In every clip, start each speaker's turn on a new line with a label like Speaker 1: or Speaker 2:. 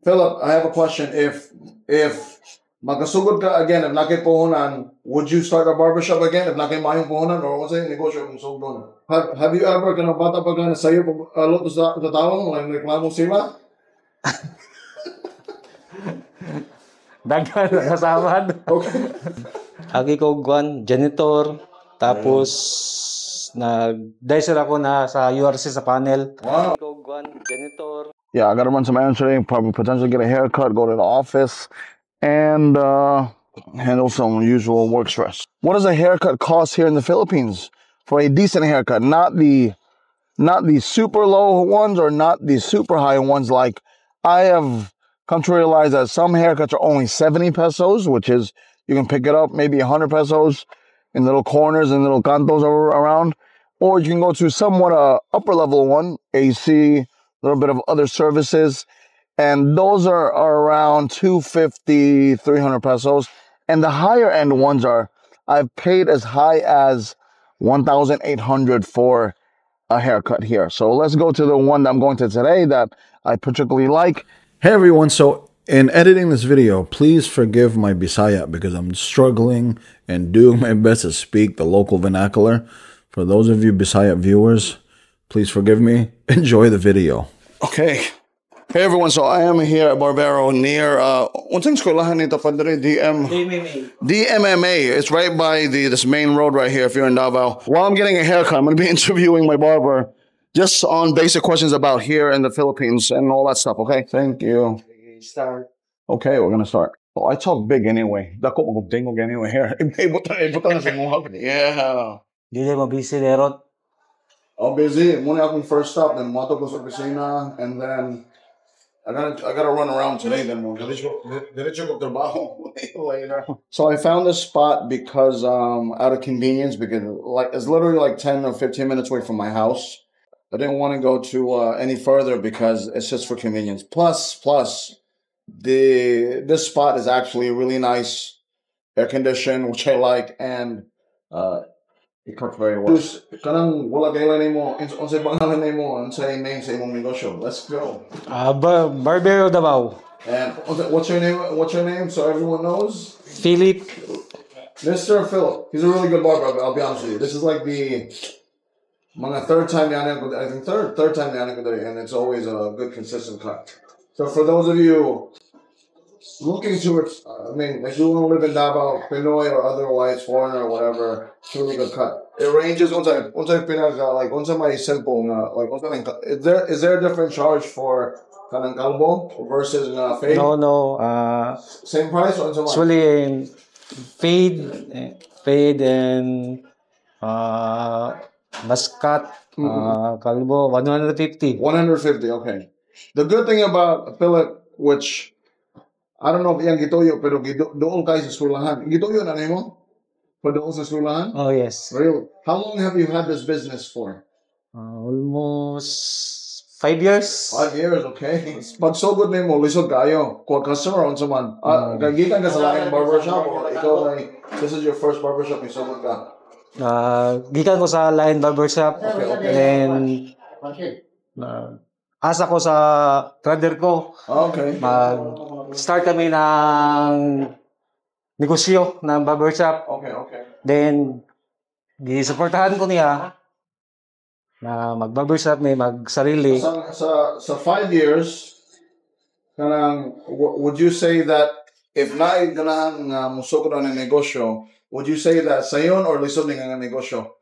Speaker 1: Philip, I have a question. If magkasugod ka again, if nakay puhunan, would you start a barbershop again if nakay mayong puhunan or what's yung negosyo kung sugdon? Have you ever kanang bata pa ka na sayo alot sa tawon mo like reklamo sila?
Speaker 2: Daghan kasama.
Speaker 1: Okay.
Speaker 2: Agi ko guan janitor tapos nag-dicer ako na sa URC sa panel.
Speaker 1: Wow.
Speaker 2: Agi ko guan janitor.
Speaker 1: Yeah, I gotta run some errands today, probably potentially get a haircut, go to the office, and handle some usual work stress. What does a haircut cost here in the Philippines for a decent haircut? Not the super low ones or not the super high ones. Like I have come to realize that some haircuts are only 70 pesos, which is you can pick it up maybe 100 pesos in little corners and little cantos around, or you can go to somewhat upper level one, AC, a little bit of other services, and those are around 250, 300 pesos. And the higher end ones I've paid as high as 1,800 for a haircut here. So let's go to the one that I'm going to today that I particularly like.
Speaker 3: Hey everyone, so in editing this video, please forgive my Bisaya because I'm struggling and doing my best to speak the local vernacular. For those of you Bisaya viewers, please forgive me. Enjoy the video.
Speaker 1: Okay. Hey everyone, so I am here at Barbero near unsang eskwelahan nito padre DMMA. It's right by this main road right here if you're in Davao. While I'm getting a haircut, I'm going to be interviewing my barber just on basic questions about here in the Philippines and all that stuff, okay? Thank you.
Speaker 2: Start.
Speaker 1: Okay, we're going to start. Oh, I talk big anyway. Dako magdingog anyway here. Ibutan na sa muhag. Yeah.
Speaker 2: Dili mo busy derot.
Speaker 1: I'm busy. Muna akong first stop, then mato ko sa opisina, and then I gotta run around today. Then we'll diretso ko trabaho later. So I found this spot because out of convenience, because like it's literally like 10 or 15 minutes away from my house. I didn't want to go to any further because it's just for convenience. Plus, this spot is actually really nice, air conditioned, which I like, and it cooked very well. Kanang wala kay lang mo, unsay pangalan nimo, unsay name sa imong negosyo. Let's go.
Speaker 2: Barbero Davao.
Speaker 1: And what's your name? What's your name? So everyone knows.
Speaker 2: Philip.
Speaker 1: Mr. Philip. He's a really good barber. I'll be honest with you. This is like the mga third time I think third time and it's always a good consistent cut. So for those of you looking to I mean, if you want to live in Davao, Pinoy or otherwise foreigner or whatever, it's a really good cut. It ranges unsay pinaga like unsay may simple nga like unsay is there a different charge for kanang kalbo versus fade?
Speaker 2: No.
Speaker 1: Same price or unsay?
Speaker 2: Actually, fade and maskat, kalbo 150.
Speaker 1: 150, okay. The good thing about Philip, which I don't know if yan gitoyo, pero doon kayo sa eskwelahan. Gitoyo na nimo? For doon sa eskwelahan?
Speaker 2: Oh, yes.
Speaker 1: Real. How long have you had this business for?
Speaker 2: Almost 5 years.
Speaker 1: 5 years, okay. Pag so good nimo, lisod kayo. Kung customer on man. Kagitan ka sa laking barbershop o ikaw ay, this is your first barbershop, yung sugod ka?
Speaker 2: Gikan ko sa Lion Barbershop.
Speaker 1: Okay.
Speaker 2: Then, asa ko sa trader ko.
Speaker 1: Okay.
Speaker 2: Start kami ng negosyo ng barbershop.
Speaker 1: Okay.
Speaker 2: Then, gisuportahan ko niya na mag-barbershop may magsarili.
Speaker 1: Sa 5 years, would you say that if na ganang musoko na ng negosyo, would you say that sayon or lisod nga negosyo?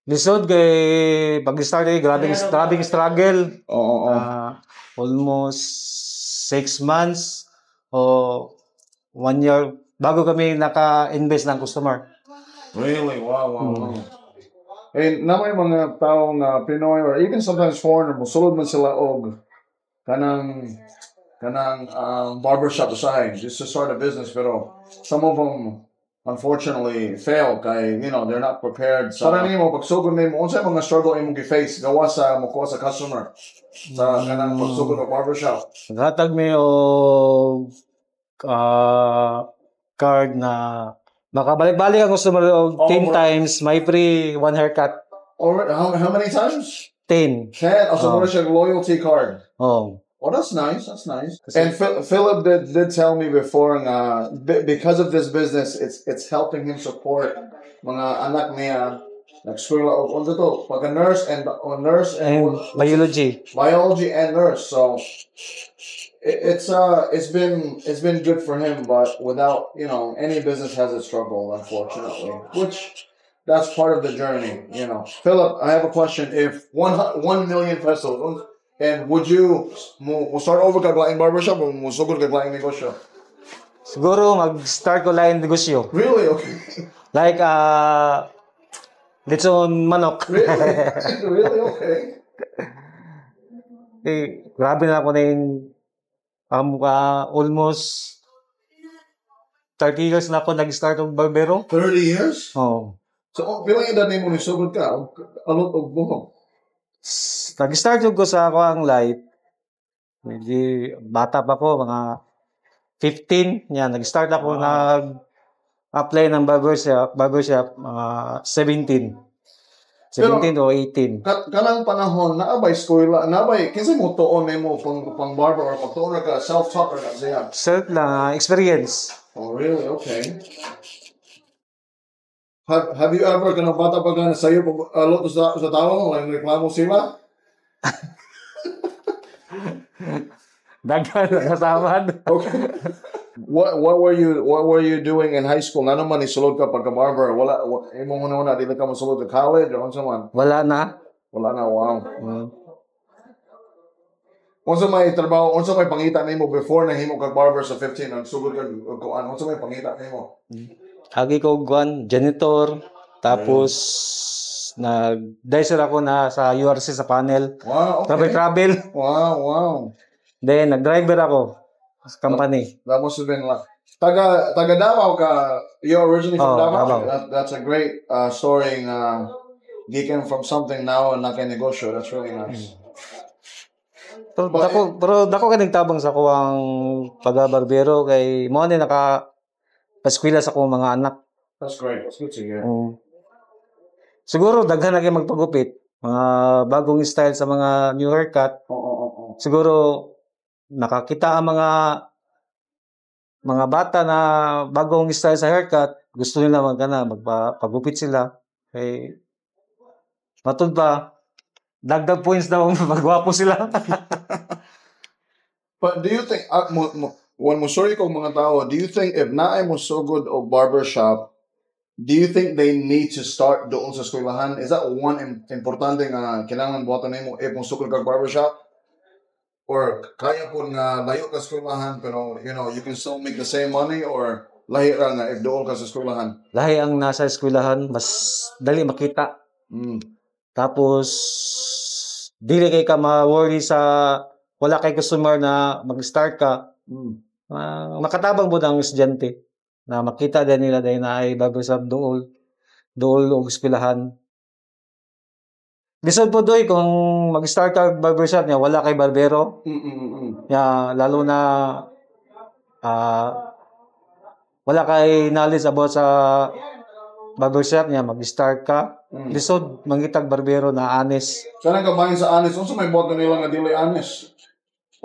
Speaker 2: Lisod kay pag-start ay grabing struggle.
Speaker 1: Oo.
Speaker 2: Almost 6 months o 1 year bago kami naka-invest ng customer.
Speaker 1: Really? Wow. Eh, na may mga taong Pinoy or even sometimes foreigner, musulod man sila og kanang barbershop usahay just to start a business, pero some of them unfortunately fail kay they're not prepared. Para nimo pagsugod nimo unsa mga struggle imong gi-face gawa sa mokuha sa customer sa kanang pagsugod ng barbershop?
Speaker 2: Gatag mi og card na makabalik-balik ang customer og 10 times may free 1 haircut.
Speaker 1: Or how many times?
Speaker 2: 10.
Speaker 1: 10. Also, muna siya loyalty card.
Speaker 2: Oh.
Speaker 1: Oh, that's nice. That's nice. And Philip did tell me before, because of this business, it's helping him support mga anak niya. Nag-school ano to? Pagka-nurse and
Speaker 2: And
Speaker 1: biology and nurse. So it's been good for him, but without any business has its struggle, unfortunately. Which that's part of the journey, Philip, I have a question. If 1 million pesos, and would you mo start over kag laing barbershop o mo sugod kag laing negosyo?
Speaker 2: Siguro mag-start ko lang yung negosyo.
Speaker 1: Really? Okay.
Speaker 2: Like, lechon manok.
Speaker 1: Really? Really? Okay.
Speaker 2: Grabe na ako na yung almost 30 years na ako nag-start ng barbero.
Speaker 1: 30 years?
Speaker 2: Oo.
Speaker 1: So, pilang edad na mo ni sugod ka? Alot og buhok?
Speaker 2: Nag-start ko sa ako ang life. Medyo bata pa ko, mga 15. Yan, nag-start ako apply ng barbershop, mga 17. 17 o 18.
Speaker 1: Kanang panahon, naabay eskwela, kinsa mo tuon nimo pang barber or pagtuon ka self-taught or siya?
Speaker 2: Self lang, experience.
Speaker 1: Oh, really? Okay. Have you ever kanang bata pa ka sayo alot sa tawo mo, like reklamo sila?
Speaker 2: Dagan kasaman.
Speaker 1: Okay. What were you doing in high school? Nano man isulod ka pagka barber? Wala imo una dili ka mosulod ka college or unsa man?
Speaker 2: Wala na.
Speaker 1: Wow. Unsa may trabaho, unsa may pangita nimo before nahimo kag barber sa 15 ang sugod kag kuan? Unsa may pangita nimo?
Speaker 2: Agi ko janitor, tapos nag-dicer ako na sa URC sa panel.
Speaker 1: Wow, okay.
Speaker 2: Travel.
Speaker 1: Wow.
Speaker 2: Then nag-driver ako sa company.
Speaker 1: That must have been like taga Davao ka. You're originally from Davao. That's a great story. Geeking from something now and nakinegosyo. That's really nice.
Speaker 2: Pero dako ka nagtabang sa kuwang pag-barbero kay mo ni paskwela sa akong mga anak.
Speaker 1: That's great. That's good to hear.
Speaker 2: Siguro daghan na kay magpagupit, mga bagong style sa mga new haircut. Siguro nakakita ang mga bata na bagong style sa haircut, gusto nila magpagupit sila. Kay matud pa dagdag points daw magwapo sila.
Speaker 1: But do you think when mo sorry ko mga tao, do you think if naay mo so good o barbershop, do you think they need to start doon sa eskwelahan? Is that one importante nga kailangan buhaton nimo if mo sugod kag barbershop? Or kaya po nga layo ka sa eskwelahan pero you can still make the same money, or lahi ra nga if doon ka sa eskwelahan?
Speaker 2: Lahi ang nasa eskwelahan, mas dali makita. Tapos dili kay ka ma-worry sa wala kay customer na mag-start ka. Makatabang mo ng estudyante na makita din nila dahil na ay barbershop dool o eskwelahan. Lisod po doy kung mag-start ka barbershop niya, wala kay barbero. Lalo na wala kay knowledge about sa barbershop niya, mag-start ka. Lisod mangitag barbero na honest.
Speaker 1: Sana ka bahin sa honest. Unsa may boto nila nga dili honest?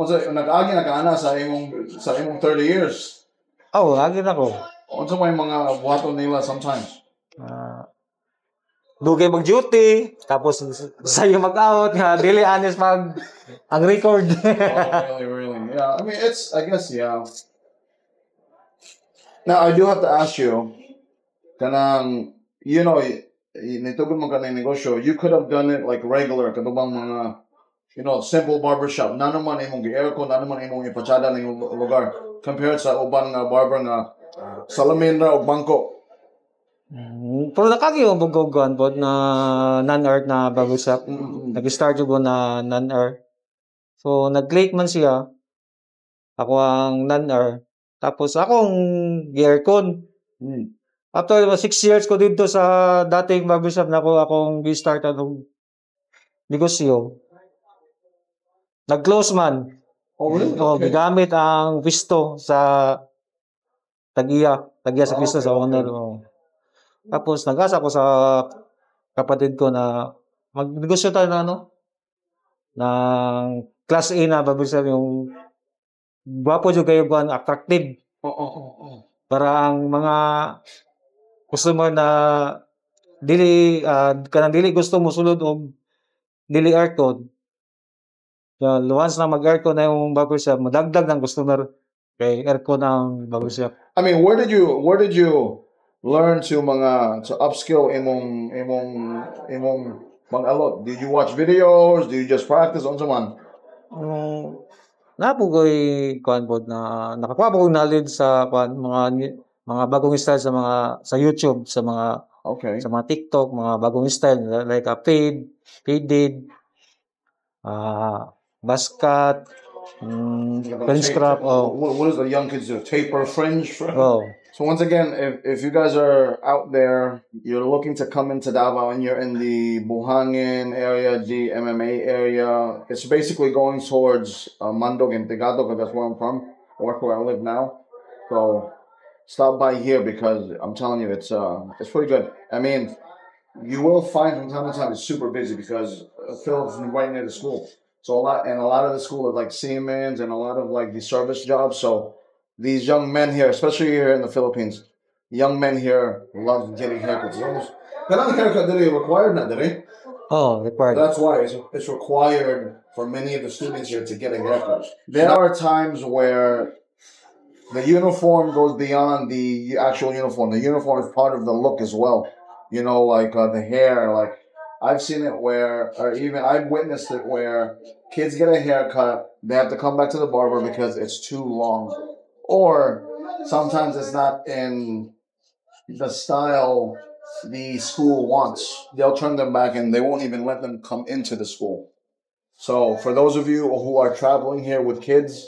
Speaker 1: Unsa nag-agi na kaana sa imong 30 years?
Speaker 2: Agi na ko.
Speaker 1: Unsa may mga buhaton nila sometimes?
Speaker 2: Dugay mag-duty, tapos sa'yo mag-out, nga, dili honest ang record.
Speaker 1: Really. Yeah, I mean, I guess, yeah. Now, I do have to ask you, kanang, nitugod mo ka ng negosyo, you could have done it like regular, katubang mga, simple barbershop. Na naman imong gi-aircon, na naman imong ipatsada ng lugar, compared sa uban nga barber nga salamin ra o bangko.
Speaker 2: Pero nakakiyong bugogan po na non-art na barbershop. Nag-start ko na non-art. So, nag-click man siya. Ako ang non-art. Tapos, akong gi-aircon. After 6 years ko dito sa dating barbershop na akong gi-start ng negosyo. Nag-close man.
Speaker 1: Really? Okay.
Speaker 2: Gigamit ang pisto sa Tagiya sa pisto sa owner. Tapos nag-asa ko sa kapatid ko na magnegosyo tayo ng class A na barbershop, yung gwapo jud kayo kuan, attractive. Para ang mga customer na kanang dili gusto mo sulod og dili aircon. So, once na mag-aircon na yung barbershop, madagdag ng customer kay aircon ang barbershop.
Speaker 1: I mean, where did you learn to upskill imong mag-alot? Did you watch videos? Did you just practice on someone?
Speaker 2: Napugoy kuan pod na nakakuha po og knowledge sa kuan mga bagong style sa YouTube, sa mga TikTok, mga bagong style like faded, basket, French crop.
Speaker 1: What does the young kids do? Taper fringe?
Speaker 2: Oh.
Speaker 1: So once again, if you guys are out there, you're looking to come into Davao and you're in the Buhangin area, the MMA area, it's basically going towards Mandog and Tigado, because that's where I'm from, or where I live now. So stop by here, because I'm telling you, it's pretty good. I mean, you will find from time to time it's super busy, because Phil's right near the school. So a lot of the school is like Siemens and a lot of like the service jobs. So these young men here, especially here in the Philippines, young men here love getting haircuts. Kanang haircut did required na did
Speaker 2: Oh, required.
Speaker 1: That's why it's required for many of the students here to get a haircut. There are times where the uniform goes beyond the actual uniform. The uniform is part of the look as well. You know, like the hair, like I've seen it where, or even I've witnessed it where kids get a haircut, they have to come back to the barber because it's too long. Or sometimes it's not in the style the school wants. They'll turn them back and they won't even let them come into the school. So for those of you who are traveling here with kids,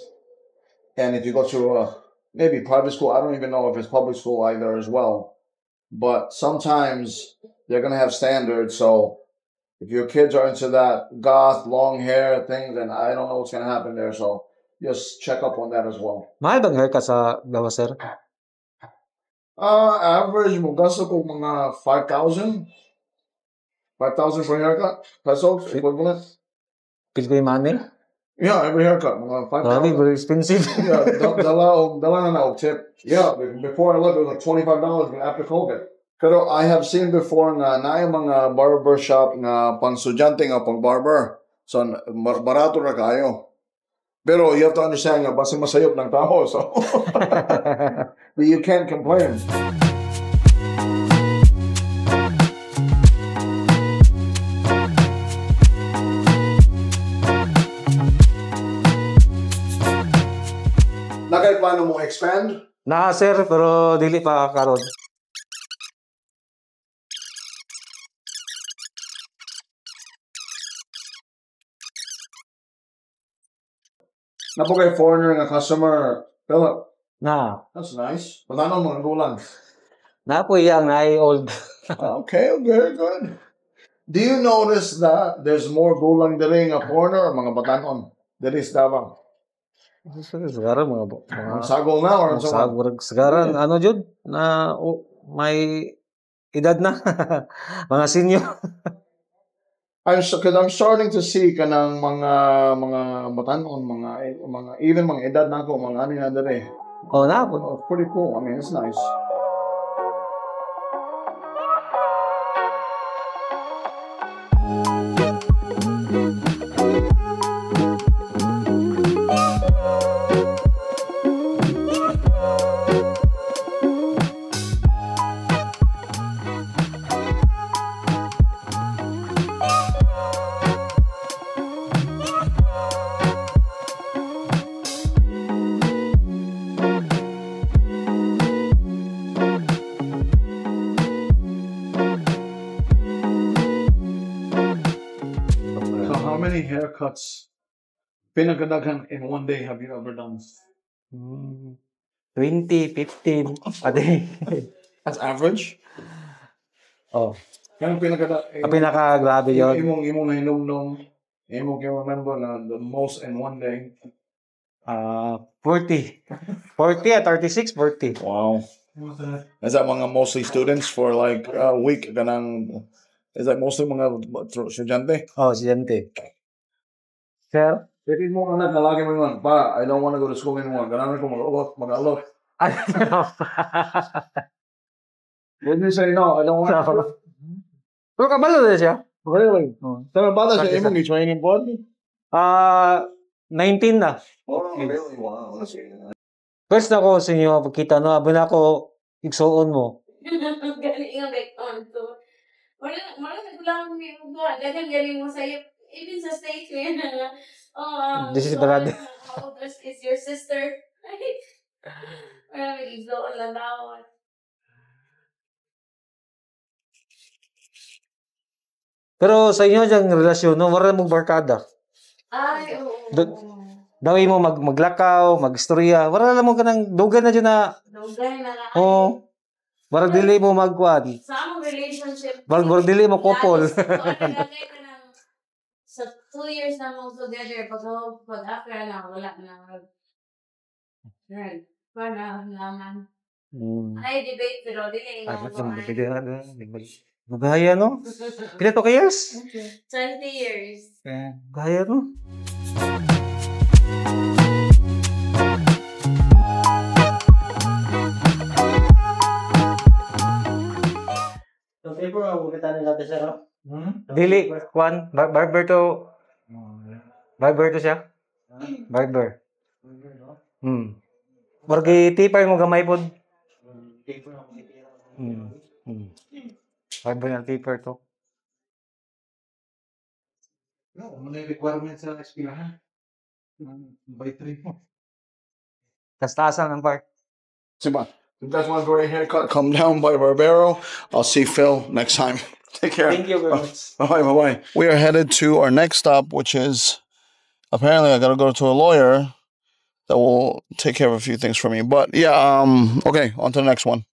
Speaker 1: and if you go to maybe private school, I don't even know if it's public school either as well. But sometimes they're going to have standards. So if your kids are into that goth, long hair thing, then I don't know what's going to happen there. So just check up on that as well.
Speaker 2: Mahal bang haircut sa Davao, sir?
Speaker 1: Average mo gasto ko mga 5,000. 5,000 for a haircut. Pesos equivalent.
Speaker 2: Pil ko yung money?
Speaker 1: Yeah, every haircut. Mga 5,000.
Speaker 2: Very expensive.
Speaker 1: Yeah, dala na og tip. Yeah, before I left it was like $25 after COVID. Pero I have seen before nga na mga barber shop nga pang estudyante nga pang barber. So barato ra kayo. Pero you have to understand nga basta masayop ng tao, so you can't complain. Nakay plano mo expand?
Speaker 2: Na, sir, pero dili pa karon.
Speaker 1: Napo kay foreigner nga customer, Philip.
Speaker 2: Na.
Speaker 1: That's nice. Patano mga gulang?
Speaker 2: Na po yang na old.
Speaker 1: Okay, very good. Do you notice that there's more gulang diri nga foreigner or mga batanon diri sa Davao?
Speaker 2: Sekarang mga
Speaker 1: sagol na or
Speaker 2: sagol sekarang ano jud na may edad na mga senior.
Speaker 1: I'm starting to see kanang mga batanon, mga even mga edad na ko, mga ano na dere.
Speaker 2: Oh, na po.
Speaker 1: Oh, pretty cool. I mean, it's nice. How many haircuts pinagdaghan in one day have you ever done?
Speaker 2: 20, 15 a day.
Speaker 1: That's average?
Speaker 2: Oh.
Speaker 1: Yung
Speaker 2: Pinaka-grabe yun.
Speaker 1: Imong na hinumdum, imong can remember na the most in one day?
Speaker 2: 40. 40 at 36, 40.
Speaker 1: Wow. Is that mga mostly students for like a week? Is that mostly mga estudyante?
Speaker 2: Oh, estudyante. Sir?
Speaker 1: Sige mo ka na, nalagi mo yun. Pa, I don't want to go to school anymore. Ganun ko mag-alok. When you say no, I don't want to.
Speaker 2: Pero kabalo na siya.
Speaker 1: Really? Pero bata siya, imong i-training po?
Speaker 2: 19 na.
Speaker 1: Oh, really? Wow.
Speaker 2: First ako sa inyo, pagkita no, abon ako, igsuon mo.
Speaker 4: Galing yung vector. So, wala nagkulang mo galing mo sa'yo. Even sa stage ko yan na,
Speaker 2: This is Brad.
Speaker 4: how old is your sister? Wala, mag-igsoon lang tao.
Speaker 2: Pero sa inyo diyang relasyon, no, wala mong barkada.
Speaker 4: Ay, oo.
Speaker 2: Daway mo maglakaw, magistorya. Wala lang mo kanang dugan na dyan na,
Speaker 4: Dugay na lang.
Speaker 2: oh, warag dili mo magkuhan.
Speaker 4: Sa among relationship.
Speaker 2: Warag dili mo couple.
Speaker 4: Nagagay ka ng, sa 2 years na mong together, pag after na, wala na. Right. Para naman. Ay, debate, pero dili mo
Speaker 2: Magaya, no? Pila to ka years?
Speaker 4: 20 years.
Speaker 2: Gaya, no? Dili, Juan, barber to siya. Barber. Bargi tipay mo gamay pod. Barber na tipper to.
Speaker 3: No, may requirement sa eskwelahan. By 3 mo.
Speaker 2: Tastasan ang part.
Speaker 1: Simba, if you guys want a great haircut, come down by Barbero. I'll see Phil next time. Take care.
Speaker 2: Thank you very much.
Speaker 1: Bye-bye. We are headed to our next stop, which is apparently I gotta go to a lawyer that will take care of a few things for me. But yeah, okay, on to the next one.